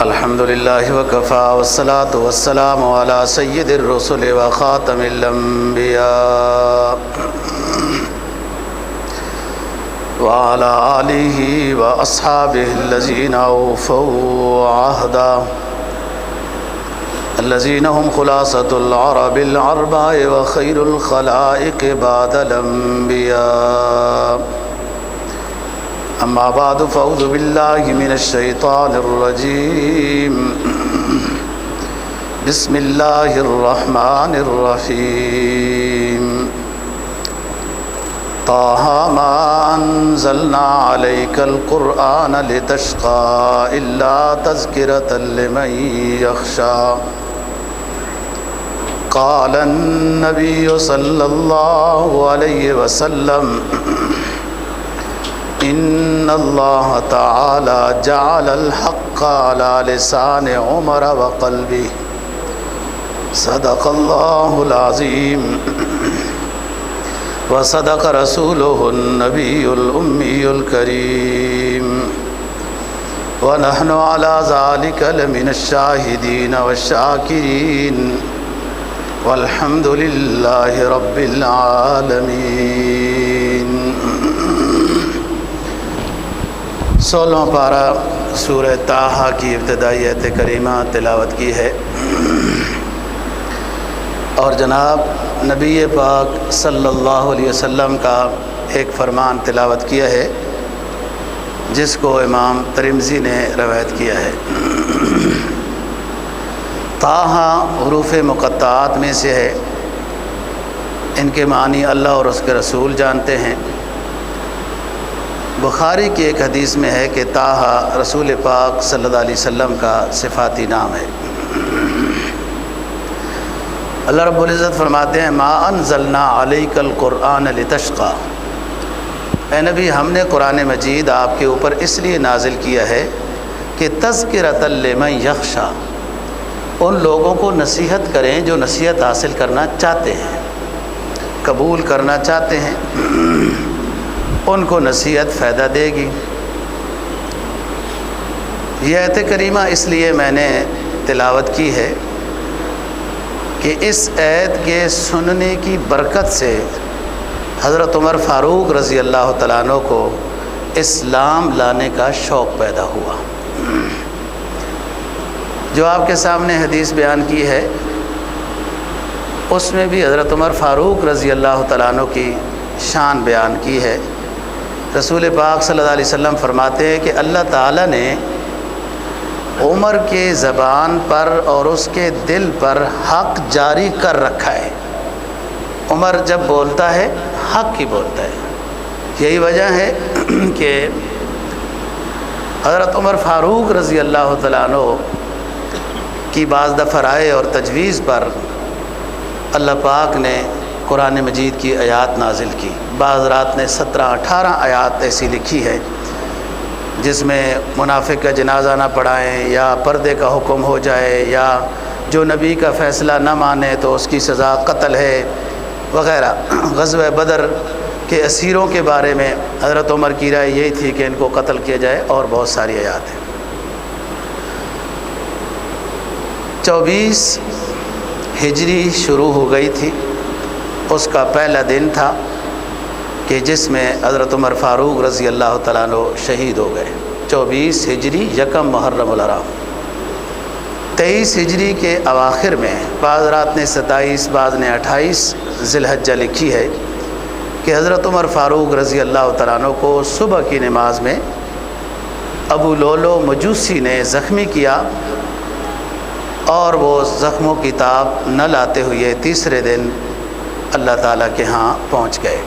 الحمد لله وكفى والصلاة والسلام على سيد الرسل وخاتم الأنبياء وعلى آله وأصحابه الذين أوفوا عهدا الذين هم خلاصة العرب الأربع وخير الخلائق بعد الأنبياء. أما بعد فأعوذ بالله من الشيطان الرجيم. بسم الله الرحمن الرحيم. طه ما أنزلنا عليك القرآن لتشقى إلا تذكرة لمن يخشى. قال النبي صلى الله عليه وسلم إن الله تعالى جعل الحق على لسان عمر وقلبه. صدق الله العظيم وصدق رسوله النبي الأمي الكريم ونحن على ذلك لمن الشاهدين والشاكرين والحمد لله رب العالمين. 16واں پارہ سورہ طٰہٰ کی ابتدائی آیت کریمہ تلاوت کی ہے اور جناب نبی پاک صلی اللہ علیہ وسلم کا ایک فرمان تلاوت کیا ہے جس کو امام ترمذی نے روایت کیا ہے. طٰہٰ حروف مقطعات میں سے ہے. ان کے معنی اللہ اور اس کے رسول جانتے ہیں. بخاری کی ایک حدیث میں ہے کہ طٰہٰ رسول پاک صلی اللہ علیہ وسلم کا صفاتی نام ہے. اللہ رب العزت فرماتے ہیں ما انزلنا علیک القرآن لتشقى. اے نبی ہم نے قرآن مجید آپ کے اوپر اس لیے نازل کیا ہے کہ تذکرۃ لمن یخشی، ان لوگوں کو نصیحت کریں جو نصیحت حاصل کرنا چاہتے ہیں، قبول کرنا چاہتے ہیں، ان کو نصیحت فائدہ دے گی. یہ آیت کریمہ اس لیے میں نے تلاوت کی ہے کہ اس آیت کے سننے کی برکت سے حضرت عمر فاروق رضی اللہ تعالیٰ عنہ کو اسلام لانے کا شوق پیدا ہوا. جو آپ کے سامنے حدیث بیان کی ہے اس میں بھی حضرت عمر فاروق رضی اللہ تعالیٰ عنہ کی شان بیان کی ہے. رسول پاک صلی اللہ علیہ وسلم فرماتے ہیں کہ اللہ تعالیٰ نے عمر کے زبان پر اور اس کے دل پر حق جاری کر رکھا ہے. عمر جب بولتا ہے حق ہی بولتا ہے. یہی وجہ ہے کہ حضرت عمر فاروق رضی اللہ تعالیٰ عنہ کی بعض دفعہ رائے اور تجویز پر اللہ پاک نے قرآن مجید کی آیات نازل کی. بعض رات نے 17-18 آیات ایسی لکھی ہے جس میں منافق کا جنازہ نہ پڑھائیں یا پردے کا حکم ہو جائے یا جو نبی کا فیصلہ نہ مانے تو اس کی سزا قتل ہے وغیرہ. غزوہ بدر کے اسیروں کے بارے میں حضرت عمر کی رائے یہی تھی کہ ان کو قتل کیا جائے اور بہت ساری آیات ہیں. 24 ہجری شروع ہو گئی تھی. اس کا پہلا دن تھا کہ جس میں حضرت عمر فاروق رضی اللہ تعالیٰ عنہ شہید ہو گئے. 24 ہجری یکم محرم الحرام. 23 ہجری کے اواخر میں بعض رات نے 27 بعض نے 28 ذی الحجہ لکھی ہے کہ حضرت عمر فاروق رضی اللہ تعالیٰ عنہ کو صبح کی نماز میں ابو لولو مجوسی نے زخمی کیا اور وہ زخموں کی تاب نہ لاتے ہوئے تیسرے دن اللہ تعالیٰ کے ہاں پہنچ گئے.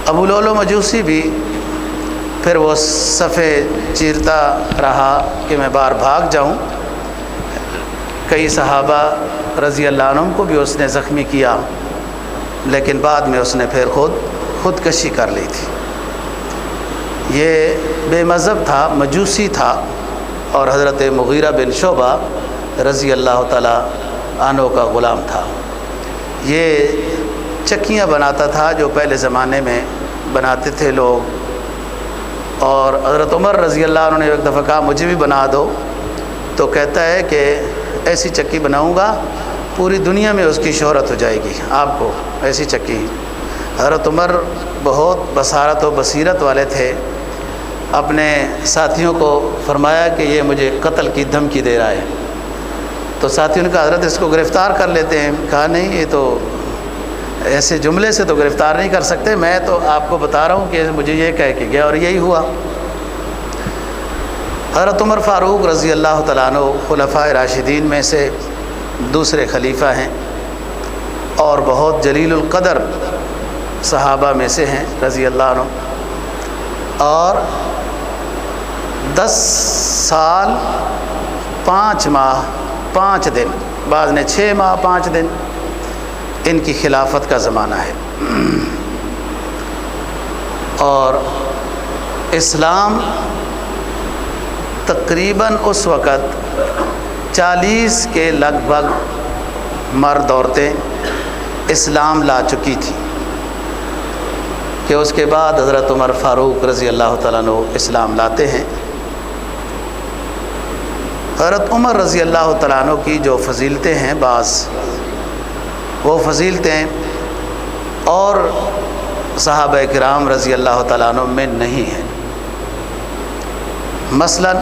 ابو لولو مجوسی بھی پھر وہ صفے چیرتا رہا کہ میں باہر بھاگ جاؤں. کئی صحابہ رضی اللہ عنہم کو بھی اس نے زخمی کیا لیکن بعد میں اس نے پھر خودکشی کر لی تھی. یہ بے مذہب تھا، مجوسی تھا اور حضرت مغیرہ بن شعبہ رضی اللہ تعالیٰ عنہ کا غلام تھا. یہ چکیاں بناتا تھا جو پہلے زمانے میں بناتے تھے لوگ اور حضرت عمر رضی اللہ عنہ نے ایک دفعہ کہا مجھے بھی بنا دو، تو کہتا ہے کہ ایسی چکی بناؤں گا پوری دنیا میں اس کی شہرت ہو جائے گی، آپ کو ایسی چکی۔ حضرت عمر بہت بصارت و بصیرت والے تھے، اپنے ساتھیوں کو فرمایا کہ یہ مجھے قتل کی دھمکی دے رہا ہے، تو ساتھیوں نے کہا حضرت اس کو گرفتار کر لیتے ہیں۔ کہا نہیں، یہ تو ایسے جملے سے تو گرفتار نہیں کر سکتے، میں تو آپ کو بتا رہا ہوں کہ مجھے یہ کہہ کے گیا، اور یہی ہوا۔ حضرت عمر فاروق رضی اللہ تعالیٰ عنہ خلفائے راشدین میں سے دوسرے خلیفہ ہیں، اور بہت جلیل القدر صحابہ میں سے ہیں رضی اللہ عنہ، اور 10 سال 5 ماہ 5 دن، بعض نے 6 ماہ 5 دن ان کی خلافت کا زمانہ ہے۔ اور اسلام تقریباً اس وقت 40 کے لگ بھگ مرد عورتیں اسلام لا چکی تھی، کہ اس کے بعد حضرت عمر فاروق رضی اللہ تعالیٰ عنہ اسلام لاتے ہیں۔ حضرت عمر رضی اللہ تعالیٰ عنہ کی جو فضیلتیں ہیں، بعض وہ فضیلتیں اور صحابہ کرام رضی اللہ تعالیٰ عنہ میں نہیں ہیں۔ مثلا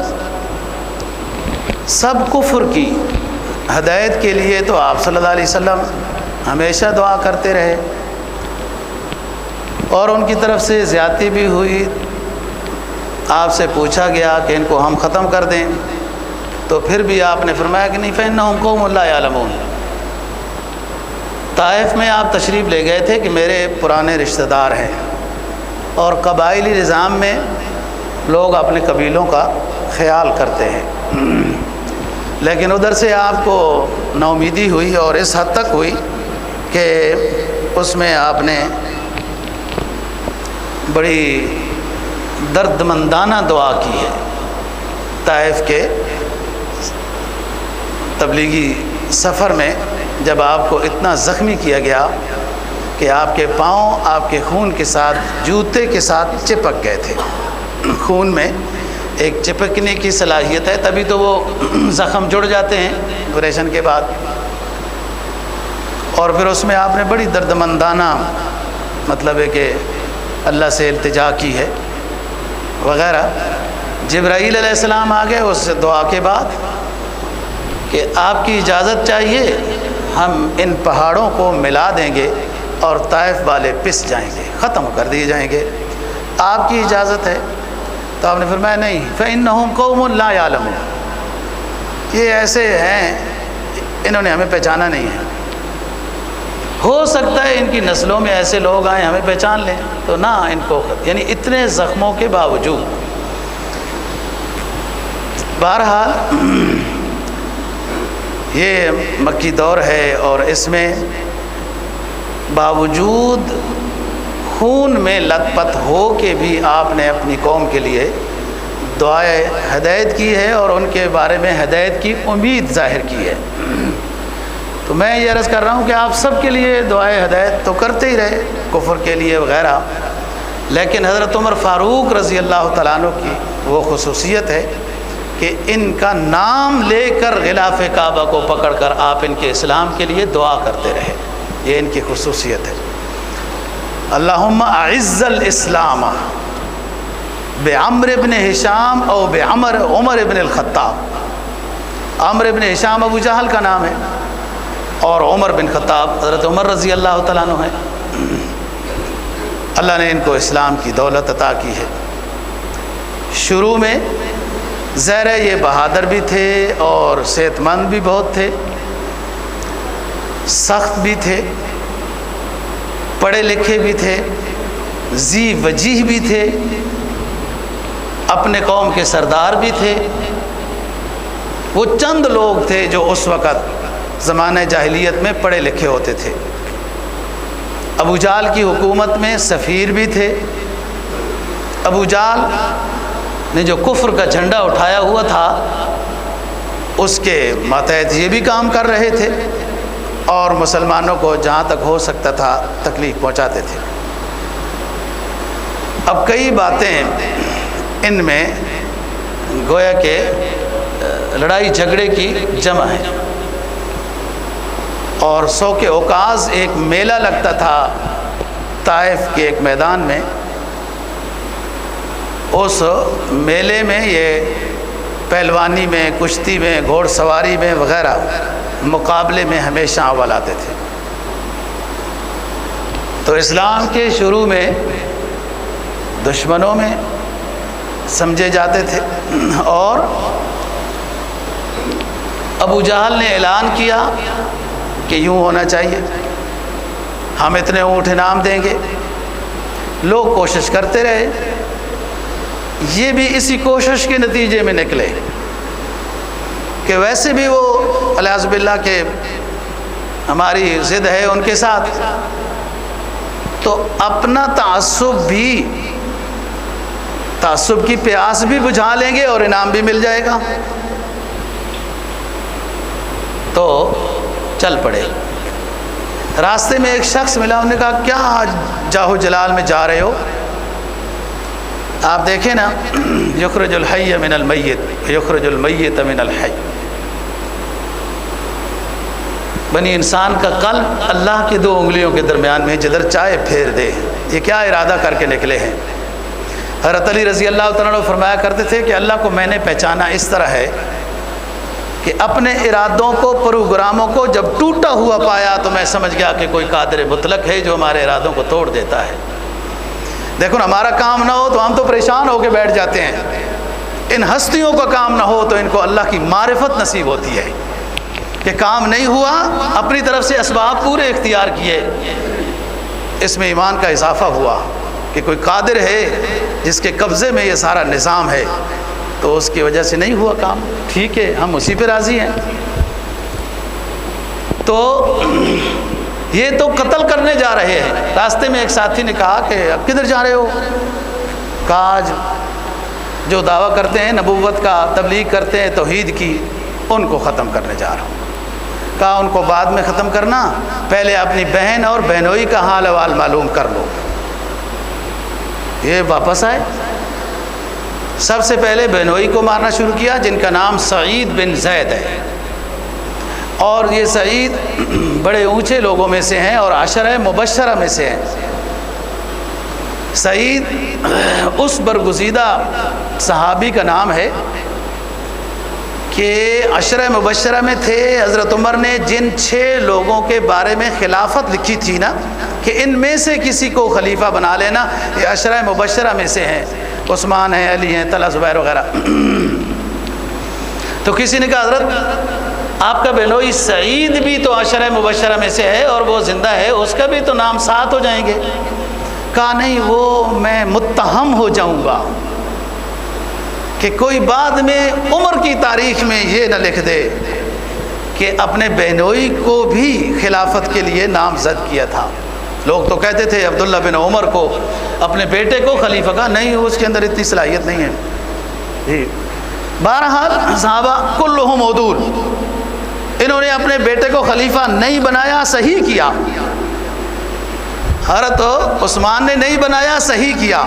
سب کفر کی ہدایت کے لیے تو آپ صلی اللہ علیہ وسلم ہمیشہ دعا کرتے رہے، اور ان کی طرف سے زیادتی بھی ہوئی، آپ سے پوچھا گیا کہ ان کو ہم ختم کر دیں، تو پھر بھی آپ نے فرمایا کہ نہیں، فَإِنَّهُمْ قَوْمٌ لَا يَعْلَمُونَ۔ طائف میں آپ تشریف لے گئے تھے کہ میرے پرانے رشتہ دار ہیں، اور قبائلی نظام میں لوگ اپنے قبیلوں کا خیال کرتے ہیں، لیکن ادھر سے آپ کو ناامیدی ہوئی، اور اس حد تک ہوئی کہ اس میں آپ نے بڑی درد مندانہ دعا کی ہے۔ طائف کے تبلیغی سفر میں جب آپ کو اتنا زخمی کیا گیا کہ آپ کے پاؤں آپ کے خون کے ساتھ، جوتے کے ساتھ چپک گئے تھے، خون میں ایک چپکنے کی صلاحیت ہے، تبھی تو وہ زخم جڑ جاتے ہیں آپریشن کے بعد، اور پھر اس میں آپ نے بڑی دردمندانہ مطلب ہے کہ اللہ سے التجا کی ہے وغیرہ۔ جبرائیل علیہ السلام آ گئے اس دعا کے بعد کہ آپ کی اجازت چاہیے، ہم ان پہاڑوں کو ملا دیں گے اور طائف والے پس جائیں گے، ختم کر دیے جائیں گے، آپ کی اجازت ہے؟ تو آپ نے فرمایا نہیں، فَإِنَّهُمْ قَوْمٌ لَا يَعْلَمُونَ، یہ ایسے ہیں، انہوں نے ہمیں پہچانا نہیں ہے، ہو سکتا ہے ان کی نسلوں میں ایسے لوگ آئیں ہمیں پہچان لیں، تو نہ ان کو، یعنی اتنے زخموں کے باوجود۔ بہرحال یہ مکی دور ہے، اور اس میں باوجود خون میں لت پت ہو کے بھی آپ نے اپنی قوم کے لیے دعائے ہدایت کی ہے، اور ان کے بارے میں ہدایت کی امید ظاہر کی ہے۔ تو میں یہ عرض کر رہا ہوں کہ آپ سب کے لیے دعائے ہدایت تو کرتے ہی رہے، کفر کے لیے وغیرہ، لیکن حضرت عمر فاروق رضی اللہ تعالیٰ عنہ کی وہ خصوصیت ہے کہ ان کا نام لے کر غلاف کعبہ کو پکڑ کر آپ ان کے اسلام کے لیے دعا کرتے رہے، یہ ان کی خصوصیت ہے۔ اللہم اعز الاسلام بعمر بن ہشام او بعمر عمر بن الخطاب۔ عمر بن ہشام ابو جہل کا نام ہے، اور عمر بن خطاب حضرت عمر رضی اللہ تعالیٰ عنہ ہے۔ اللہ نے ان کو اسلام کی دولت عطا کی ہے۔ شروع میں ظاہر ہے یہ بہادر بھی تھے، اور صحت مند بھی بہت تھے، سخت بھی تھے، پڑھے لکھے بھی تھے، ذی وجیہ بھی تھے، اپنے قوم کے سردار بھی تھے۔ وہ چند لوگ تھے جو اس وقت زمانہ جاہلیت میں پڑھے لکھے ہوتے تھے۔ ابو جہل کی حکومت میں سفیر بھی تھے۔ ابو جہل نے جو کفر کا جھنڈا اٹھایا ہوا تھا، اس کے ماتحت یہ بھی کام کر رہے تھے، اور مسلمانوں کو جہاں تک ہو سکتا تھا تکلیف پہنچاتے تھے۔ اب کئی باتیں ان میں گویا کہ لڑائی جھگڑے کی جمع ہے. اور سوک اوکاز ایک میلہ لگتا تھا طائف کے ایک میدان میں. اس میلے میں یہ پہلوانی میں، کشتی میں، گھوڑ سواری میں وغیرہ مقابلے میں ہمیشہ اول آتے تھے. تو اسلام کے شروع میں دشمنوں میں سمجھے جاتے تھے، اور ابو جہل نے اعلان کیا کہ یوں ہونا چاہیے، ہم اتنے اونٹ انعام دیں گے. لوگ کوشش کرتے رہے، یہ بھی اسی کوشش کے نتیجے میں نکلے کہ ویسے بھی وہ الیاذ باللہ کہ ہماری ضد ہے ان کے ساتھ، تو اپنا تعصب کی پیاس بھی بجھا لیں گے اور انعام بھی مل جائے گا. تو چل پڑے. راستے میں ایک شخص ملا، انہوں نے کہا کیا آج جاہو جلال میں جا رہے ہو؟ آپ دیکھیں نا، یخرج الحی من المیت یخرج المیت من الحی. بنی انسان کا قلب اللہ کی 2 انگلیوں کے درمیان میں، جدھر چاہے پھیر دے. یہ کیا ارادہ کر کے نکلے ہیں؟ حضرت علی رضی اللہ تعالیٰ عنہ فرمایا کرتے تھے کہ اللہ کو میں نے پہچانا اس طرح ہے کہ اپنے ارادوں کو، پروگراموں کو جب ٹوٹا ہوا پایا تو میں سمجھ گیا کہ کوئی قادر مطلق ہے جو ہمارے ارادوں کو توڑ دیتا ہے. دیکھو نا، ہمارا کام نہ ہو تو ہم تو پریشان ہو کے بیٹھ جاتے ہیں. ان ہستیوں کا کام نہ ہو تو ان کو اللہ کی معرفت نصیب ہوتی ہے کہ کام نہیں ہوا، اپنی طرف سے اسباب پورے اختیار کیے. اس میں ایمان کا اضافہ ہوا کہ کوئی قادر ہے جس کے قبضے میں یہ سارا نظام ہے، تو اس کی وجہ سے نہیں ہوا کام. ٹھیک ہے، ہم اسی پہ راضی ہیں. تو یہ تو قتل کرنے جا رہے ہیں. راستے میں ایک ساتھی نے کہا کہ اب کدھر جا رہے ہو؟ کہا آج جو دعویٰ کرتے ہیں نبوت کا، تبلیغ کرتے ہیں توحید کی، ان کو ختم کرنے جا رہا ہوں. کہا ان کو بعد میں ختم کرنا، پہلے اپنی بہن اور بہنوئی کا حال احوال معلوم کر لو. یہ واپس آئے. سب سے پہلے بہنوئی کو مارنا شروع کیا، جن کا نام سعید بن زید ہے. اور یہ سعید بڑے اونچے لوگوں میں سے ہیں اور عشرہ مبشرہ میں سے ہیں. سعید اس برگزیدہ صحابی کا نام ہے کہ عشرہ مبشرہ میں تھے. حضرت عمر نے جن 6 لوگوں کے بارے میں خلافت لکھی تھی نا کہ ان میں سے کسی کو خلیفہ بنا لینا، یہ عشرہ مبشرہ میں سے ہیں. عثمان ہیں، علی ہیں، طلحہ، زبیر وغیرہ. تو کسی نے کہا حضرت آپ کا بہنوئی سعید بھی تو عشرہ مبشرہ میں سے ہے اور وہ زندہ ہے، اس کا بھی تو نام 7 ہو جائیں گے. کہا نہیں، وہ میں متہم ہو جاؤں گا کہ کوئی بعد میں عمر کی تاریخ میں یہ نہ لکھ دے کہ اپنے بہنوئی کو بھی خلافت کے لیے نامزد کیا تھا. لوگ تو کہتے تھے عبداللہ بن عمر کو اپنے بیٹے کو خلیفہ کا، نہیں اس کے اندر اتنی صلاحیت نہیں ہے. جی بہرحال صحابہ کلہم عدول، انہوں نے اپنے بیٹے کو خلیفہ نہیں بنایا، صحیح کیا. حضرت عثمان نے نہیں بنایا، صحیح کیا.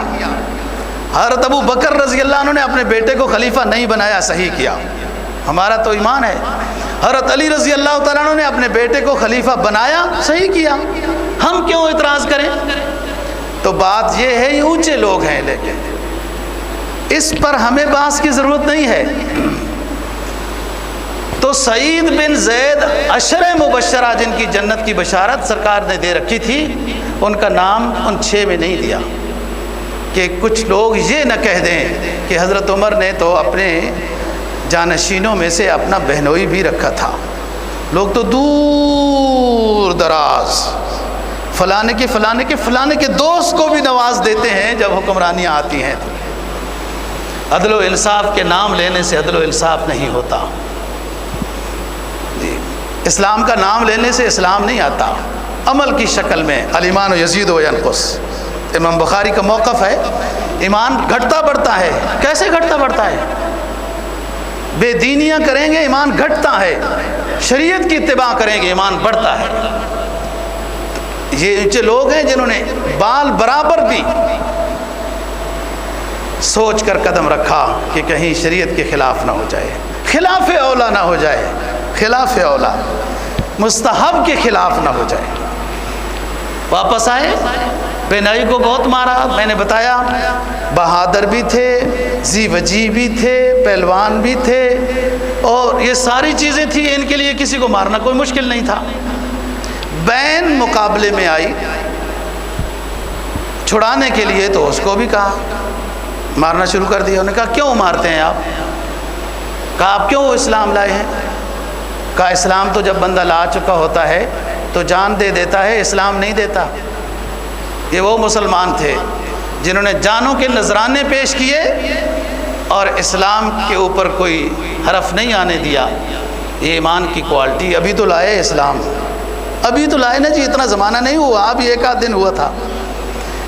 حضرت ابو بکر رضی اللہ عنہ نے اپنے بیٹے کو خلیفہ نہیں بنایا، صحیح کیا. ہمارا تو ایمان ہے. حضرت علی رضی اللہ تعالیٰ عنہ نے اپنے بیٹے کو خلیفہ بنایا، صحیح کیا. ہم کیوں اعتراض کریں؟ تو بات یہ ہے، یہ اونچے لوگ ہیں، لیکن اس پر ہمیں بحث کی ضرورت نہیں ہے. تو سعید بن زید عشرہ مبشرہ جن کی جنت کی بشارت سرکار نے دے رکھی تھی، ان کا نام ان 6 میں نہیں دیا کہ کچھ لوگ یہ نہ کہہ دیں کہ حضرت عمر نے تو اپنے جانشینوں میں سے اپنا بہنوئی بھی رکھا تھا. لوگ تو دور دراز فلانے کے دوست کو بھی نواز دیتے ہیں جب حکمرانیاں آتی ہیں. تو عدل و انصاف کے نام لینے سے عدل و انصاف نہیں ہوتا. اسلام کا نام لینے سے اسلام نہیں آتا. عمل کی شکل میں الایمان یزید و ینقص. امام بخاری کا موقف ہے، ایمان گھٹتا بڑھتا ہے. کیسے گھٹتا بڑھتا ہے؟ بے دینیاں کریں گے ایمان گھٹتا ہے، شریعت کی اتباع کریں گے ایمان بڑھتا ہے. یہ اونچے لوگ ہیں جنہوں نے بال برابر بھی سوچ کر قدم رکھا کہ کہیں شریعت کے خلاف نہ ہو جائے، خلاف اولا نہ ہو جائے، خلاف اولا مستحب کے خلاف نہ ہو جائے۔ واپس آئے، بینائی کو بہت مارا، میں نے بتایا بہادر بھی تھے، ذی وجی بھی تھے، پہلوان بھی تھے، اور یہ ساری چیزیں تھیں، ان کے لیے کسی کو مارنا کوئی مشکل نہیں تھا۔ بین مقابلے میں آئی چھڑانے کے لیے تو اس کو بھی کہا، مارنا شروع کر دیا۔ انہوں نے کہا کیوں مارتے ہیں آپ؟ کہا آپ کیوں اسلام لائے ہیں؟ کہا اسلام تو جب بندہ لا چکا ہوتا ہے تو جان دے دیتا ہے، اسلام نہیں دیتا۔ یہ وہ مسلمان تھے جنہوں نے جانوں کے نذرانے پیش کیے اور اسلام کے اوپر کوئی حرف نہیں آنے دیا۔ یہ ایمان کی کوالٹی۔ ابھی تو لائے اسلام، ابھی تو لائے نا جی، اتنا زمانہ نہیں ہوا، ابھی ایک آدھ دن ہوا تھا۔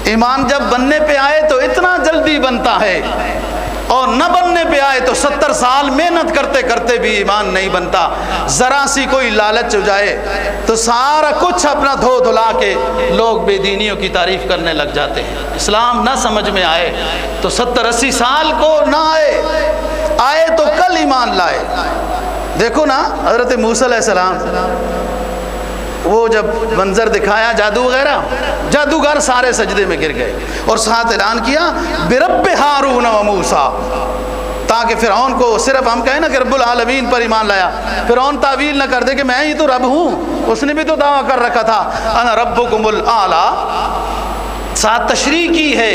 ایمان جب بننے پہ آئے تو اتنا جلدی بنتا ہے، اور نہ بننے پہ آئے تو 70 سال محنت کرتے کرتے بھی ایمان نہیں بنتا۔ ذرا سی کوئی لالچ ہو جائے تو سارا کچھ اپنا دھو دھلا کے لوگ بے دینیوں کی تعریف کرنے لگ جاتے ہیں۔ اسلام نہ سمجھ میں آئے تو 70-80 سال کو نہ آئے تو کل ایمان لائے۔ دیکھو نا حضرت موسیٰ علیہ السلام، وہ جب منظر دکھایا جادو وغیرہ، جادوگر سارے سجدے میں گر گئے اور ساتھ اعلان کیا برب ہارون و موسیٰ، تاکہ فرعون کو صرف ہم کہیں نا کہ رب العالمین پر ایمان لایا، فرعون تعویل نہ کر دے کہ میں ہی تو رب ہوں، اس نے بھی تو دعویٰ کر رکھا تھا انا ربکم الاعلیٰ، ساتھ تشریح کی ہے۔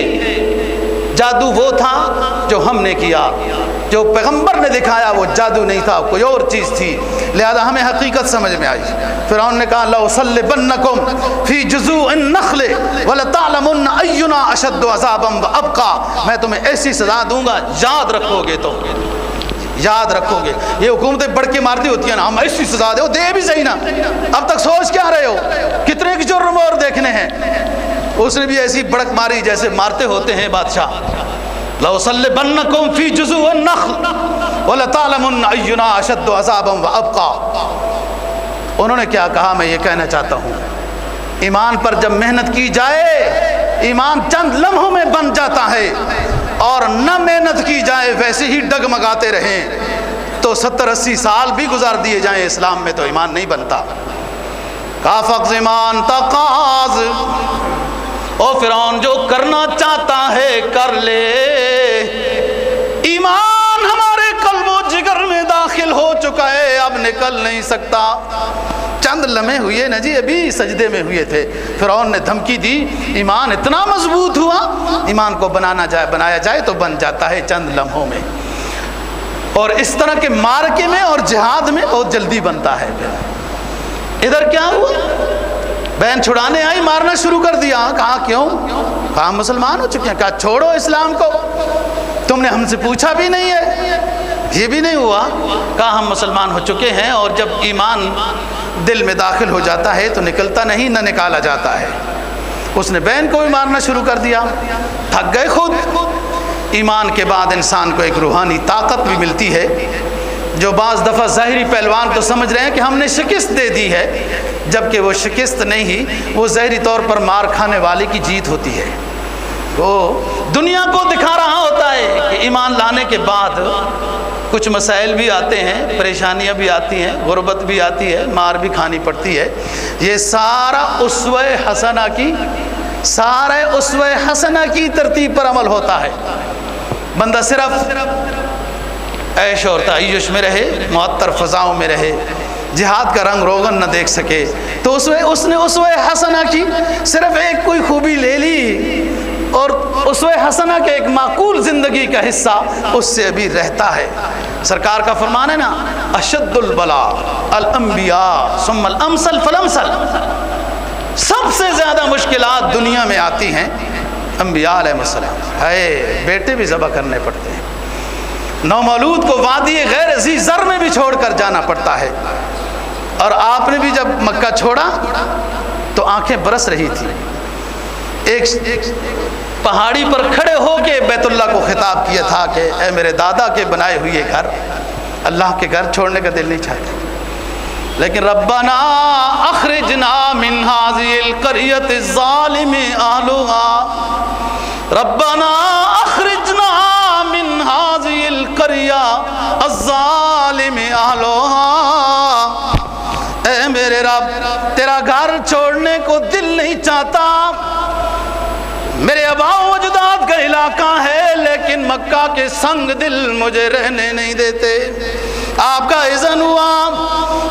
جادو وہ تھا جو ہم نے کیا، جو پیغمبر نے دکھایا وہ جادو نہیں تھا، کوئی اور چیز تھی، لہذا ہمیں حقیقت سمجھ میں آئی۔ فرعون نے کہا لَأُصَلِّبَنَّكُمْ فِي جُذُوعِ النَّخْلِ وَلَتَعْلَمُنَّ أَيُّنَا أَشَدُّ عَذَابًا وَأَبْقَىٰ، میں تمہیں ایسی سزا دوں گا یاد رکھو گے، تو یاد رکھو گے۔ یہ حکومتیں بڑھ کے مارتی ہوتی ہیں نا، ہم ایسی سزا دے بھی صحیح نا، اب تک سوچ کیا رہے ہو، کتنے کے جرم اور دیکھنے ہیں۔ اس نے بھی ایسی بڑک ماری جیسے مارتے ہوتے ہیں بادشاہ۔ لَأُصَلِّبَنَّكُمْ فِي جُذُوعِ النَّخْلِ وَلَتَعْلَمُنَّ أَيُّنَا أَشَدُّ عَذَابًا وَأَبْقَىٰ۔ انہوں نے کیا کہا، میں یہ کہنا چاہتا ہوں، ایمان پر جب محنت کی جائے ایمان چند لمحوں میں بن جاتا ہے، اور نہ محنت کی جائے ویسے ہی ڈگمگاتے رہیں تو 70-80 سال بھی گزار دیے جائیں اسلام میں تو ایمان نہیں بنتا۔ کافق ایمان تقاض، او فرعون جو کرنا چاہتا ہے کر لے، ایمان ہمارے قلب و جگر میں داخل ہو چکا ہے، اب نکل نہیں سکتا۔ چند لمحے ہوئے نا جی، ابھی سجدے میں ہوئے تھے، فرعون نے دھمکی دی، ایمان اتنا مضبوط ہوا، ایمان کو بنایا جائے تو بن جاتا ہے چند لمحوں میں، اور اس طرح کے مارکے میں اور جہاد میں بہت جلدی بنتا ہے۔ ادھر کیا ہوا، بہن چھڑانے آئی، مارنا شروع کر دیا۔ کہا کیوں؟ کہا مسلمان ہو چکے ہیں۔ کہا چھوڑو اسلام کو، تم نے ہم سے پوچھا بھی نہیں ہے، یہ بھی نہیں ہوا۔ کہا ہم مسلمان ہو چکے ہیں، اور جب ایمان دل میں داخل ہو جاتا ہے تو نکلتا نہیں، نہ نکالا جاتا ہے۔ اس نے بہن کو بھی مارنا شروع کر دیا، تھک گئے خود۔ ایمان کے بعد انسان کو ایک روحانی طاقت بھی ملتی ہے، جو بعض دفعہ ظاہری پہلوان تو سمجھ رہے ہیں کہ ہم نے شکست دے دی ہے، جبکہ وہ شکست نہیں ہی، وہ ظاہری طور پر مار کھانے والے کی جیت ہوتی ہے۔ وہ دنیا کو دکھا رہا ہوتا ہے کہ ایمان لانے کے بعد کچھ مسائل بھی آتے ہیں، پریشانیاں بھی آتی ہیں، غربت بھی آتی ہے، مار بھی کھانی پڑتی ہے۔ یہ سارا اسوہ حسنہ کی ترتیب پر عمل ہوتا ہے۔ بندہ صرف عیش اور تعیش میں رہے، معطر فضاؤں میں رہے، جہاد کا رنگ روغن نہ دیکھ سکے، تو اس نے اسوہ حسنہ کی صرف ایک کوئی خوبی لے لی، اور اسوہ حسنہ کے ایک معقول زندگی کا حصہ اس سے ابھی رہتا ہے۔ سرکار کا فرمان ہے نا، اشد البلاء الانبیاء ثم الامثل فالامثل، سب سے زیادہ مشکلات دنیا میں آتی ہیں انبیاء علیہ السلام، ہے بیٹے بھی ذبح کرنے پڑتے ہیں، نومولود کو وادی غیر ذی زر میں بھی چھوڑ کر جانا پڑتا ہے، اور آپ نے بھی جب مکہ چھوڑا تو آنکھیں برس رہی تھی۔ ایک پہاڑی پر کھڑے ہو کے بیت اللہ کو خطاب کیا تھا کہ اے میرے دادا کے بنائے ہوئے گھر، اللہ کے گھر چھوڑنے کا دل نہیں چاہتا، لیکن ربنا اخرجنا من هذه القرية الظالم اهلها، ربنا اخرجنا الظالم اہلھا، اے میرے رب تیرا گھر چھوڑنے کو دل نہیں چاہتا، میرے آباء و اجداد کا علاقہ ہے لیکن مکہ کے سنگ دل مجھے رہنے نہیں دیتے، آپ کا اذن ہوا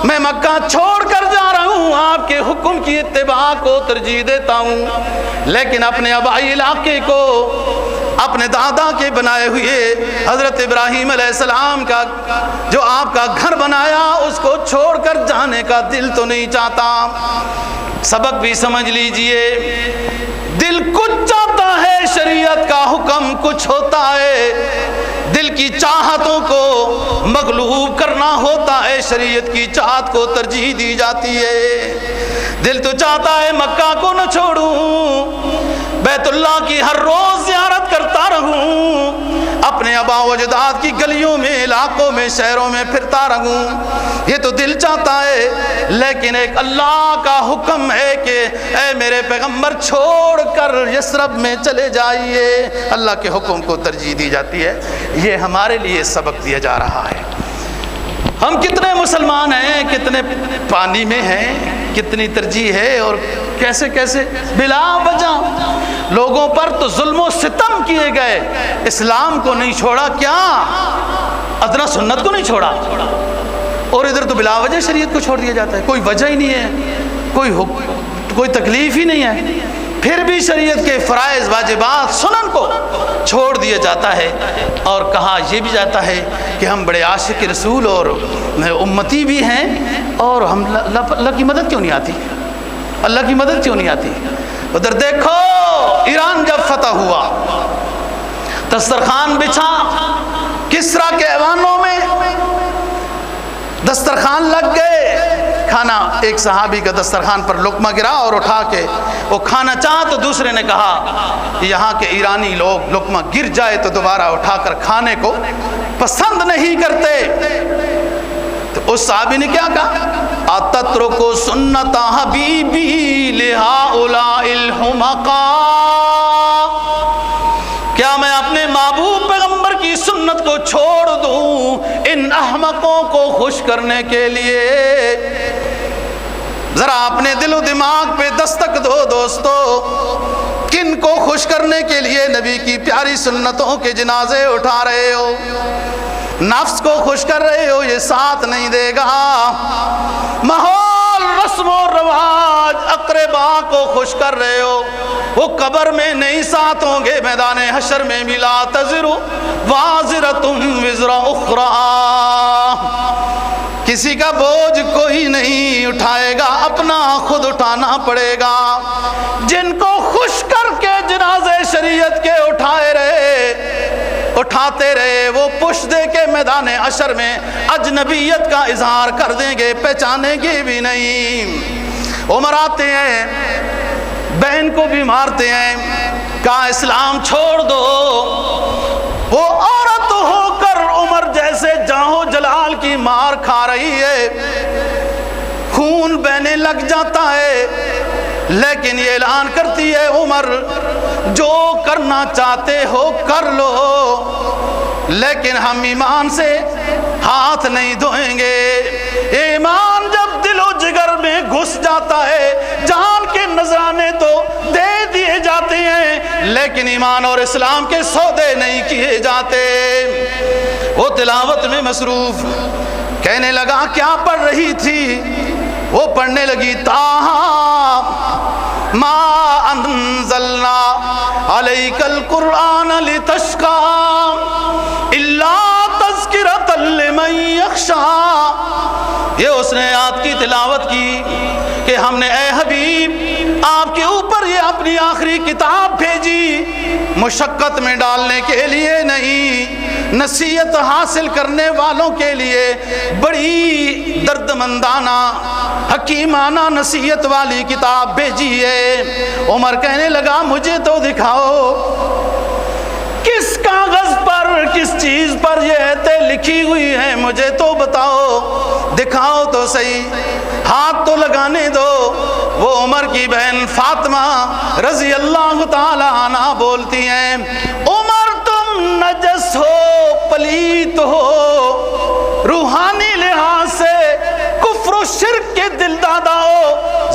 میں مکہ چھوڑ کر جا رہا ہوں، آپ کے حکم کی اتباع کو ترجیح دیتا ہوں، لیکن اپنے آبائی علاقے کو، اپنے دادا کے بنائے ہوئے حضرت ابراہیم علیہ السلام کا جو آپ کا گھر بنایا اس کو چھوڑ کر جانے کا دل تو نہیں چاہتا۔ سبق بھی سمجھ لیجئے، دل کچھ چاہتا ہے، شریعت کا حکم کچھ ہوتا ہے، دل کی چاہتوں کو مغلوب کرنا ہوتا ہے، شریعت کی چاہت کو ترجیح دی جاتی ہے۔ دل تو چاہتا ہے مکہ کو نہ چھوڑوں، بیت اللہ کی ہر روز زیارت کرتا رہوں، اپنے آباء و اجداد کی گلیوں میں، علاقوں میں، شہروں میں پھرتا رہوں، یہ تو دل چاہتا ہے، لیکن ایک اللہ کا حکم ہے کہ اے میرے پیغمبر چھوڑ کر یثرب میں چلے جائیے، اللہ کے حکم کو ترجیح دی جاتی ہے۔ یہ ہمارے لیے سبق دیا جا رہا ہے۔ ہم کتنے مسلمان ہیں، کتنے پانی میں ہیں، کتنی ترجیح ہے، اور کیسے کیسے بلا وجہ لوگوں پر تو ظلم و ستم کیے گئے، اسلام کو نہیں چھوڑا، کیا ادنا سنت کو نہیں چھوڑا، اور ادھر تو بلا وجہ شریعت کو چھوڑ دیا جاتا ہے، کوئی وجہ ہی نہیں ہے، کوئی تکلیف ہی نہیں ہے، پھر بھی شریعت کے فرائض واجبات سنن کو چھوڑ دیا جاتا ہے، اور کہا یہ بھی جاتا ہے کہ ہم بڑے عاشق رسول اور امتی بھی ہیں، اور ہم اللہ کی مدد کیوں نہیں آتی، اللہ کی مدد کیوں نہیں آتی۔ ادھر دیکھو ایران جب فتح ہوا، دسترخوان بچھا، کسرا کے ایوانوں میں دسترخوان لگ گئے، کھانا ایک صحابی کا دسترخوان پر لقمہ گرا اور اٹھا کے وہ کھانا چاہا تو دوسرے نے کہا کہ یہاں کے ایرانی لوگ لقمہ گر جائے تو دوبارہ اٹھا کر کھانے کو پسند نہیں کرتے، تو اس صحابی نے کیا کہا، اتترکو سنت حبیبی لہؤلاء الحمقاء، کیا میں اپنے محبوب پیغمبر کی سنت کو چھوڑ دوں ان احمقوں کو خوش کرنے کے لیے؟ ذرا اپنے دل و دماغ پہ دستک دو دوستو، کن کو خوش کرنے کے لیے نبی کی پیاری سنتوں کے جنازے اٹھا رہے ہو؟ نفس کو خوش کر رہے ہو، یہ ساتھ نہیں دے گا، ماحول، رسم و رواج، اقربا کو خوش کر رہے ہو، وہ قبر میں نہیں ساتھ ہوں گے، میدان حشر میں بھی لا تزر وازرۃ وزر اخری، کسی کا بوجھ کوئی نہیں اٹھائے گا، اپنا خود اٹھانا پڑے گا۔ جن کو خوش کر کے جنازے شریعت کے اٹھاتے رہے وہ پش دے کے میدان حشر میں اجنبیت کا اظہار کر دیں گے، پہچانیں گے بھی نہیں۔ عمر آتے ہیں، بہن کو بھی مارتے ہیں، کہا اسلام چھوڑ دو، وہ عورت ہو کر عمر جیسے جاہو جلال کی مار کھا رہی ہے، خون بہنے لگ جاتا ہے، لیکن یہ اعلان کرتی ہے عمر جو کرنا چاہتے ہو کر لو، لیکن ہم ایمان سے ہاتھ نہیں دھوئیں گے۔ ایمان جب دل و جگر میں گھس جاتا ہے، جان کے نذرانے تو دے دیے جاتے ہیں، لیکن ایمان اور اسلام کے سودے نہیں کیے جاتے۔ وہ تلاوت میں مصروف، کہنے لگا کیا پڑھ رہی تھی؟ وہ پڑھنے لگی طٰہٰ ما انزلنا علیک القرآن لتشقى الا تذکرۃ لمن یخشی، یہ اس نے آیات کی تلاوت کی کہ ہم نے اے حبیب آپ کے اوپر یہ اپنی آخری کتاب بھیجی مشقت میں ڈالنے کے لیے نہیں، نصیحت حاصل کرنے والوں کے لیے، بڑی دردمندانہ حکیمانہ نصیحت والی کتاب بھیجی ہے۔ عمر کہنے لگا مجھے تو دکھاؤ کس کاغذ پر، کس چیز پر یہ ایتیں لکھی ہوئی ہیں، مجھے تو بتاؤ، دکھاؤ تو صحیح، ہاتھ تو لگانے دو۔ وہ عمر کی بہن فاطمہ رضی اللہ تعالی عنہ بولتی ہیں عمر تم نجس ہو، پلیت ہو،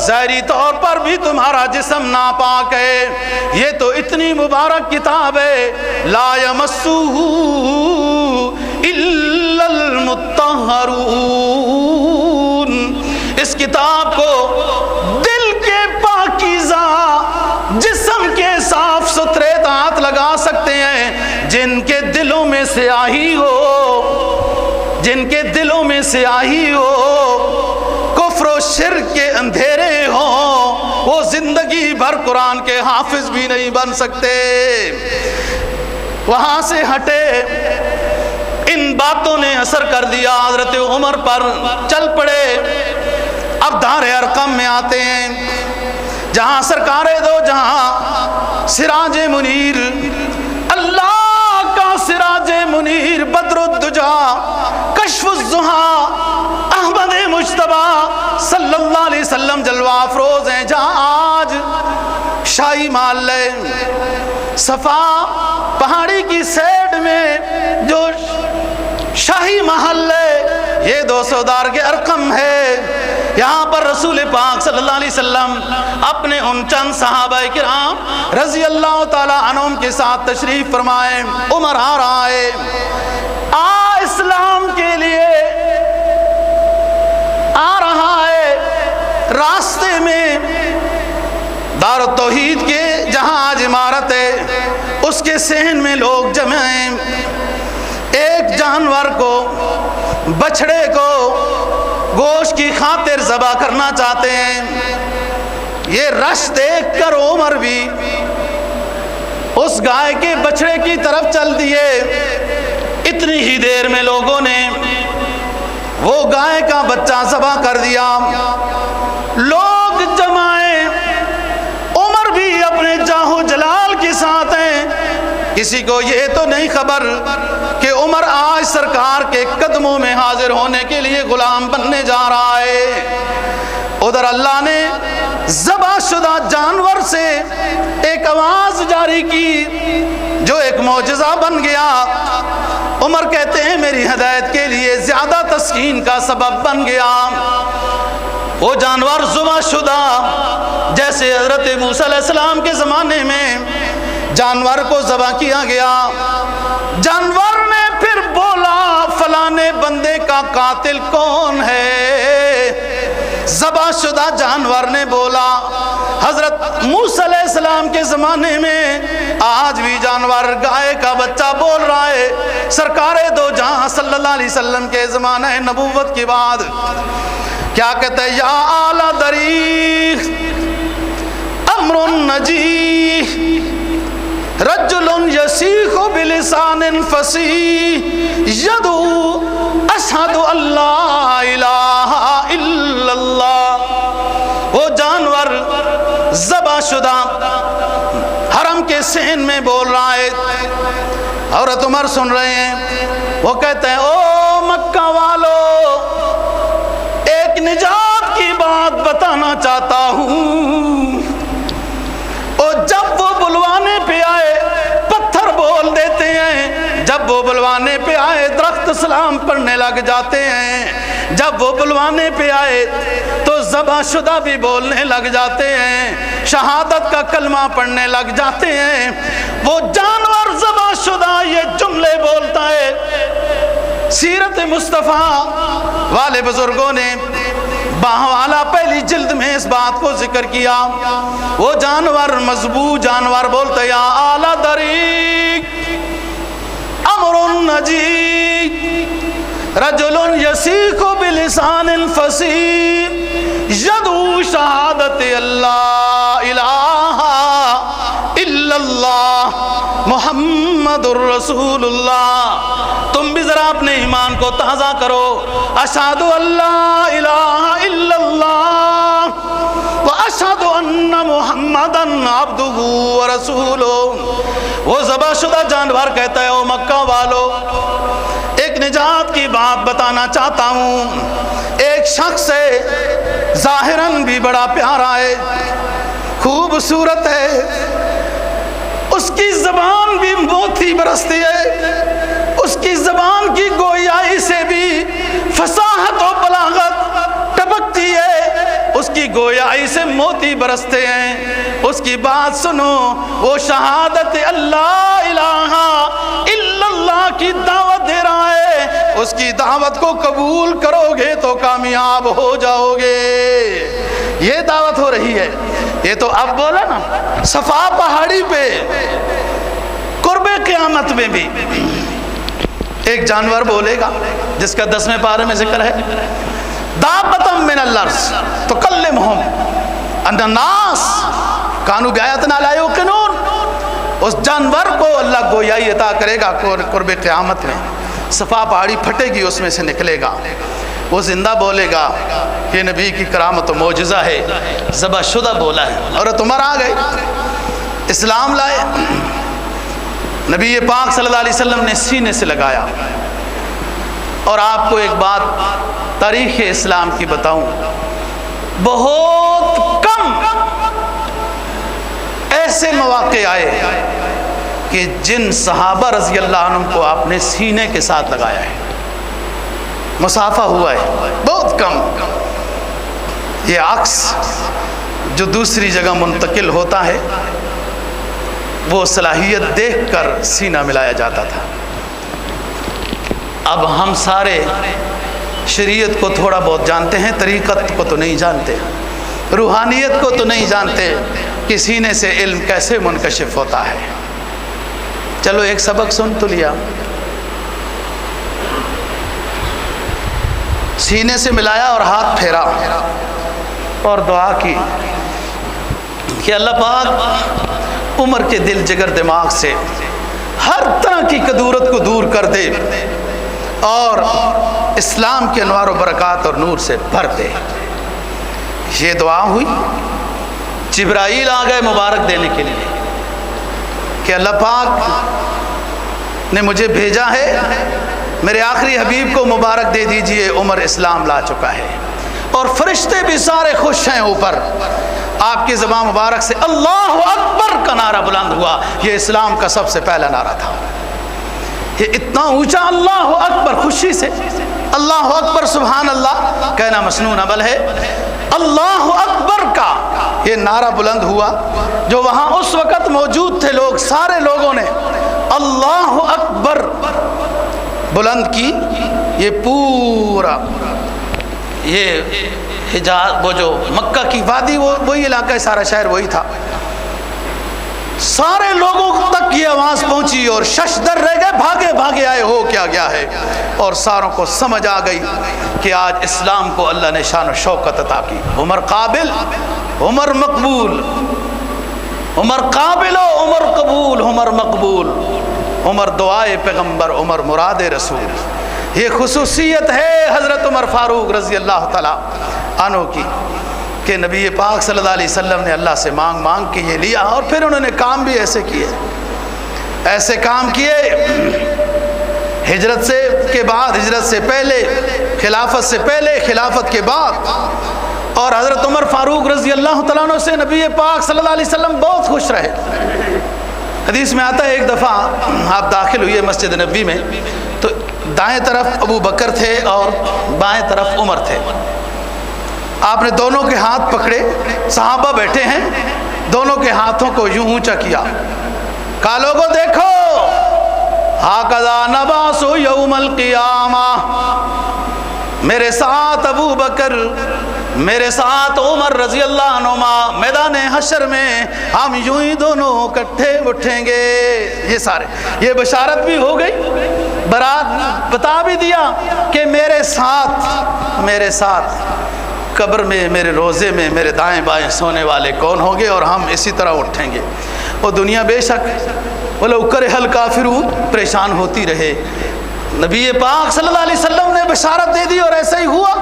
ظاہری طور پر بھی تمہارا جسم ناپاک ہے. یہ تو اتنی مبارک کتاب ہے، لا یمسہ الا المطہرون. اس کتاب کو دل کے پاکیزہ، جسم کے صاف ستھرے ہاتھ لگا سکتے ہیں جن کے دلوں میں سیاہی ہو، جن کے دلوں میں سیاہی ہو، کفر و شرک کے اندھیرے ہوں، وہ زندگی بھر قرآن کے حافظ بھی نہیں بن سکتے. وہاں سے ہٹے، ان باتوں نے اثر کر دیا حضرت عمر پر، چل پڑے. اب دار ارقم میں آتے ہیں، جہاں سرکار دو جہاں سراج منیر، اللہ کا سراج منیر، بدر الدجا، کشف الضحیٰ، احمد مجتبیٰ صلی اللہ علیہ وسلم جلوہ افروز ہیں. جہاں آج شاہی محلے صفا پہاڑی کی سیڈ میں جو شاہی محل ہے، یہ 200 دار کے ارقم ہے. یہاں پر رسول پاک صلی اللہ علیہ وسلم اپنے ان چند صحابہ کرام رضی اللہ تعالی عنہم کے ساتھ تشریف فرمائے. عمر آ رہا ہے، اسلام کے لیے آ رہا ہے. راستے میں دار التوحید کے جہاں آج عمارت ہے، اس کے صحن میں لوگ جمع ہیں. ایک جانور کو، بچھڑے کو گوشت کی خاطر ذبح کرنا چاہتے ہیں. یہ رش دیکھ کر عمر بھی اس گائے کے بچھڑے کی طرف چل دیے. اتنی ہی دیر میں لوگوں نے وہ گائے کا بچہ ذبح کر دیا. لوگ جمائیں، عمر بھی اپنے جاہو جلال کے ساتھ ہیں. کسی کو یہ تو نہیں خبر کہ عمر آج سرکار کے قدموں میں حاضر ہونے کے لیے غلام بننے جا رہا ہے. ادھر اللہ نے ذبح شدہ جانور سے ایک آواز جاری کی جو ایک معجزہ بن گیا. عمر کہتے ہیں میری ہدایت کے لیے زیادہ تسکین کا سبب بن گیا. وہ جانور ذبح شدہ، جیسے حضرت موسیٰ علیہ السلام کے زمانے میں جانور کو ذبح کیا گیا. جانور نے پھر بولا فلانے بندے کا قاتل کون ہے؟ ذبح شدہ جانور نے بولا. حضرت موسیٰ علیہ السلام کے زمانے میں آج بھی جانور گائے کا بچہ بول رہا ہے. سرکار دو جہاں صلی اللہ علیہ وسلم کے زمانہ نبوت کے بعد کیا کہتے ہیں؟ یا اعلیٰ دریغ امر نجیح رجل یسیخ بلسان فصیح یدعو اشہد ان لا الہ الا اللہ. وہ جانور ذبح شدہ حرم کے صحن میں بول رہا ہے. حضرت عمر سن رہے ہیں. وہ کہتے ہیں او مکہ والو، ایک نجات کی بات بتانا چاہتا ہوں. اور جب وہ بلوانے پہ آئے پتھر بول دیتے ہیں، جب وہ بلوانے پہ آئے درخت سلام پڑھنے لگ جاتے ہیں، جب وہ بلوانے پہ آئے تو ذبح شدہ بھی بولنے لگ جاتے ہیں، شہادت کا کلمہ پڑھنے لگ جاتے ہیں. وہ جانور ذبح شدہ یہ جملے بولتا ہے. سیرت مصطفیٰ والے بزرگوں نے باہوالا پہلی جلد میں اس بات کو ذکر کیا. وہ جانور مذبوح جانور بولتے یا اعلیٰ دریغ امر نجیح رجل یسیخ بلسان فصیح یدعو شہادت اللہ الہ الا اللہ محمد الرسول اللہ. تم بھی ذرا اپنے ایمان کو تازہ کرو. اشہد ان لا الہ الا اللہ واشہد ان محمدا عبدہ ورسولہ. وہ ذبح شدہ جانور کہتا ہے او مکہ والو، ایک نجات کی بات بتانا چاہتا ہوں. ایک شخص ہے، ظاہراً بھی بڑا پیارا ہے، خوبصورت ہے، اس کی زبان بھی موتی برستی ہے، اس کی زبان کی گویائی سے بھی فصاحت و بلاغت ٹپکتی ہے، اس کی گویائی سے موتی برستے ہیں، اس کی بات سنو، وہ شہادت اللہ الہ الا اللہ کی دعوت دے رہا ہے، اس کی دعوت کو قبول کرو گے تو کامیاب ہو جاؤ گے۔ یہ دعوت ہو رہی ہے۔ یہ تو اب بولا نا، صفا پہاڑی پہ قرب قیامت میں بھی ایک جانور بولے گا جس کا 10ویں پارے میں ذکر ہے، دابۃ من الارض تکلمہم ان الناس کانوا بآیاتنا لا یوقنون۔ اس جانور کو اللہ گویائی عطا کرے گا قرب قیامت میں، صفا پہاڑی پھٹے گی، اس میں سے نکلے گا، وہ زندہ بولے گا کہ نبی کی کرامت و معجزہ ہے، ذبح شدہ بولا ہے۔ حضرت عمر آ گئے، اسلام لائے، نبی پاک صلی اللہ علیہ وسلم نے سینے سے لگایا۔ اور آپ کو ایک بات تاریخ اسلام کی بتاؤں، بہت کم ایسے مواقع آئے کہ جن صحابہ رضی اللہ عنہم کو آپ نے سینے کے ساتھ لگایا ہے، مصافحہ ہوا ہے، بہت کم۔ یہ عکس جو دوسری جگہ منتقل ہوتا ہے، وہ صلاحیت دیکھ کر سینہ ملایا جاتا تھا۔ اب ہم سارے شریعت کو تھوڑا بہت جانتے ہیں، طریقت کو تو نہیں جانتے، روحانیت کو تو نہیں جانتے کہ سینے سے علم کیسے منکشف ہوتا ہے۔ چلو ایک سبق سن تو لیا، سینے سے ملایا اور ہاتھ پھیرا اور دعا کی کہ اللہ پاک عمر کے دل جگر دماغ سے ہر طرح کی کدورت کو دور کر دے اور اسلام کے انوار و برکات اور نور سے بھر دے۔ یہ دعا ہوئی، جبرائیل آ گئے مبارک دینے کے لیے کہ اللہ پاک نے مجھے بھیجا ہے، میرے آخری حبیب کو مبارک دے دیجئے، عمر اسلام لا چکا ہے۔ اور فرشتے بھی سارے خوش ہیں، اوپر آپ کی زبان مبارک سے اللہ اکبر کا نعرہ بلند ہوا۔ یہ اسلام کا سب سے پہلا نعرہ تھا، یہ اتنا اونچا اللہ اکبر، خوشی سے اللہ اکبر، سبحان اللہ کہنا مسنون عمل ہے، اللہ اکبر کا یہ نعرہ بلند ہوا۔ جو وہاں اس وقت موجود تھے لوگ، سارے لوگوں نے اللہ اکبر بلند کی۔ یہ پورا یہ حجاز، وہ جو مکہ کی وادی، وہی علاقہ، سارا شہر وہی تھا، سارے لوگوں تک یہ آواز پہنچی اور ششدر رہ گئے، بھاگے بھاگے آئے، ہو کیا گیا ہے؟ اور ساروں کو سمجھ آ گئی کہ آج اسلام کو اللہ نے شان و شوکت عطا کی۔ عمر قابل، عمر مقبول، عمر قابل و عمر قبول، عمر مقبول، عمر دعائے پیغمبر، عمر مراد رسول۔ یہ خصوصیت ہے حضرت عمر فاروق رضی اللہ تعالیٰ عنہ کی کہ نبی پاک صلی اللہ علیہ وسلم نے اللہ سے مانگ مانگ کے یہ لیا، اور پھر انہوں نے کام بھی ایسے کیے، ایسے کام کیے ہجرت سے کے بعد، ہجرت سے پہلے، خلافت سے پہلے، خلافت کے بعد۔ اور حضرت عمر فاروق رضی اللہ تعالیٰ عنہ سے نبی پاک صلی اللہ علیہ وسلم بہت خوش رہے۔ حدیث میں آتا ہے ایک دفعہ آپ داخل ہوئے مسجد نبوی میں، تو دائیں طرف ابو بکر تھے اور بائیں طرف عمر تھے۔ آپ نے دونوں کے ہاتھ پکڑے، صحابہ بیٹھے ہیں، دونوں کے ہاتھوں کو یوں اونچا کیا، کہا لوگوں دیکھو، ہاکذا نبعث یوم القیامہ، میرے ساتھ ابو بکر، میرے ساتھ عمر رضی اللہ عنہما، میدان حشر میں ہم یوں ہی دونوں اکٹھے اٹھیں گے۔ یہ سارے، یہ بشارت بھی ہو گئی، برات بتا بھی دیا کہ میرے ساتھ قبر میں، میرے روزے میں، میرے دائیں بائیں سونے والے کون ہوں گے، اور ہم اسی طرح اٹھیں گے۔ وہ دنیا بے شک وَلَوْ كَرِهَ الْكَافِرُونَ پریشان ہوتی رہے، نبی پاک صلی اللہ علیہ وسلم نے بشارت دے دی اور ایسا ہی ہوا۔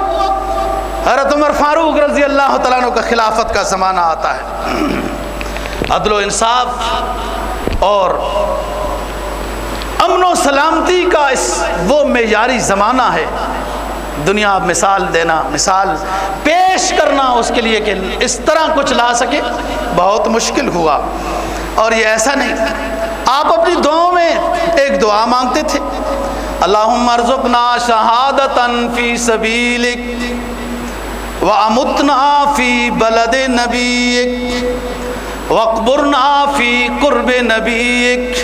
حضرت عمر فاروق رضی اللہ تعالیٰ عنہ کا خلافت کا زمانہ آتا ہے، عدل و انصاف اور امن و سلامتی کا وہ معیاری زمانہ ہے۔ دنیا مثال دینا، مثال پیش کرنا اس کے لیے کہ اس طرح کچھ لا سکے، بہت مشکل ہوا۔ اور یہ ایسا نہیں، آپ اپنی دعاؤں میں ایک دعا مانگتے تھے، اللہم ارزقنا شہادتاً فی سبیلک وَأَمُتْنَا فِي بَلَدِ نَبِيِّكَ وَاقْبُرْنَا فِي قُرْبِ نَبِيِّكَ۔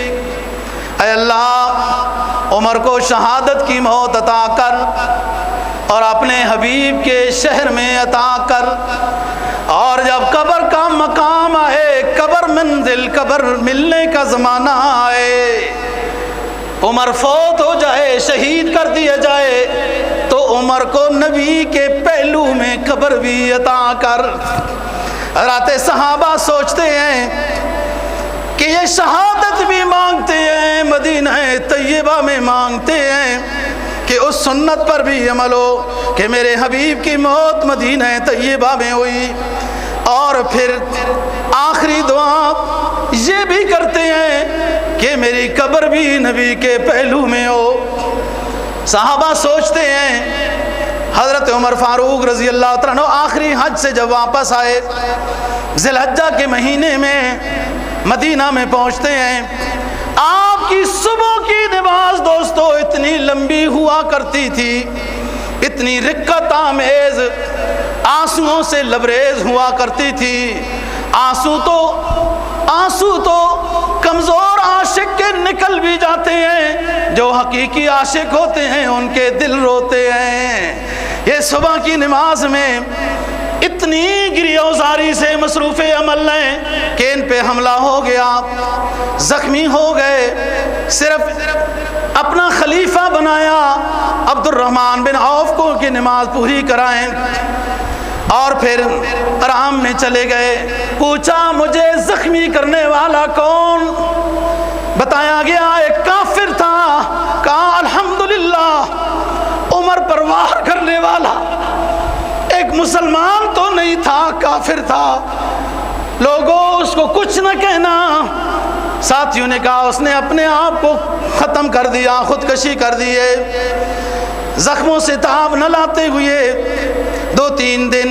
اے اللہ عمر کو شہادت کی موت عطا کر اور اپنے حبیب کے شہر میں عطا کر، اور جب قبر کا مقام آئے، قبر منزل، قبر ملنے کا زمانہ آئے، عمر فوت ہو جائے، شہید کر دیا جائے، تو عمر کو نبی کے پہلو میں قبر بھی عطا کر۔ حضرات صحابہ سوچتے ہیں کہ یہ شہادت بھی مانگتے ہیں، مدینہ طیبہ میں مانگتے ہیں کہ اس سنت پر بھی عمل ہو کہ میرے حبیب کی موت مدینہ طیبہ میں ہوئی، اور پھر آخری دعا یہ بھی کرتے ہیں کہ میری قبر بھی نبی کے پہلو میں ہو۔ صحابہ سوچتے ہیں، حضرت عمر فاروق رضی اللہ عنہ آخری حج سے جب واپس آئے، ذی الحجہ کے مہینے میں مدینہ میں پہنچتے ہیں، آپ کی صبح کی نماز دوستو اتنی لمبی ہوا کرتی تھی، اتنی رقت آمیز، آنسوؤں سے لبریز ہوا کرتی تھی۔ آنسو تو کمزور عاشق کے نکل بھی جاتے ہیں، جو حقیقی عاشق ہوتے ہیں ان کے دل روتے ہیں۔ یہ صبح کی نماز میں اتنی گریہوزاری سے مصروف عمل ہیں کہ ان پہ حملہ ہو گیا، زخمی ہو گئے، صرف اپنا خلیفہ بنایا عبد الرحمن بن عوف کو کہ نماز پوری کرائیں، اور پھر آرام میں چلے گئے۔ پوچھا مجھے زخمی کرنے والا کون؟ بتایا گیا ایک کافر تھا۔ کہا الحمدللہ عمر پر وار کرنے والا ایک مسلمان تو نہیں تھا، کافر تھا، لوگوں اس کو کچھ نہ کہنا۔ ساتھیوں نے کہا اس نے اپنے آپ کو ختم کر دیا، خودکشی کر دیے۔ زخموں سے تاب نہ لاتے ہوئے 2-3 دن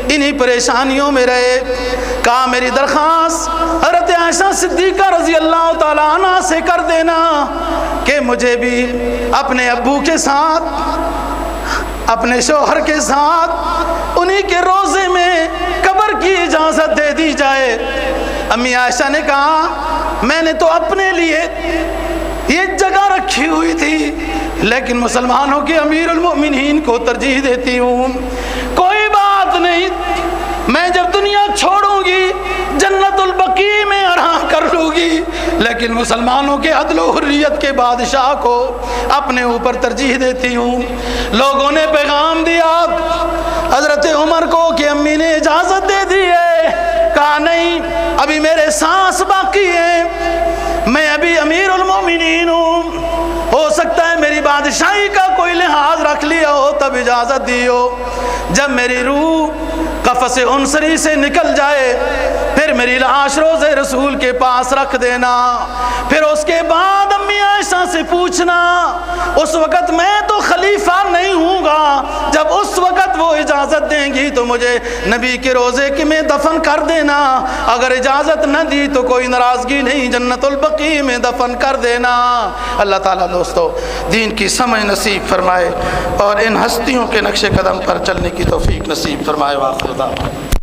انہی پریشانیوں میں رہے۔ کہا میری درخواست حضرت عائشہ صدیقہ رضی اللہ تعالیٰ عنہ سے کر دینا کہ مجھے بھی اپنے ابو کے ساتھ، اپنے شوہر کے ساتھ انہی کے روضے میں قبر کی اجازت دے دی جائے۔ امی عائشہ نے کہا میں نے تو اپنے لیے یہ جگہ رکھی ہوئی تھی، لیکن مسلمانوں کے امیر المؤمنین کو ترجیح دیتی ہوں۔ کوئی بات نہیں، میں جب دنیا چھوڑوں گی جنت البقیع میں آرام کر لوں گی، لیکن مسلمانوں کے عدل و حریت کے بادشاہ کو اپنے اوپر ترجیح دیتی ہوں۔ لوگوں نے پیغام دیا حضرت عمر کو کہ امی نے اجازت دے دی ہے۔ کہا نہیں، ابھی میرے سانس باقی ہیں، میں ابھی امیر المومنین ہوں، ہو سکتا ہے میری بادشاہی کا کوئی لحاظ رکھ لیا ہو تب اجازت دی ہو۔ جب میری روح قفس عنصری سے نکل جائے پھر میری لاش روضے رسول کے پاس رکھ دینا، پھر اس کے بعد امی عائشہ سے پوچھنا، اس وقت میں تو خلیفہ نہیں ہوں گا، جب اس وقت وہ اجازت دیں گی تو مجھے نبی کے روضے میں دفن کر دینا، اگر اجازت نہ دی تو کوئی ناراضگی نہیں، جنت البقیع میں دفن کر دینا۔ اللہ تعالیٰ دوستو دین کی سمجھ نصیب فرمائے اور ان ہستیوں کے نقش قدم پر چلنے کی توفیق نصیب فرمائے۔ واخر دعوانا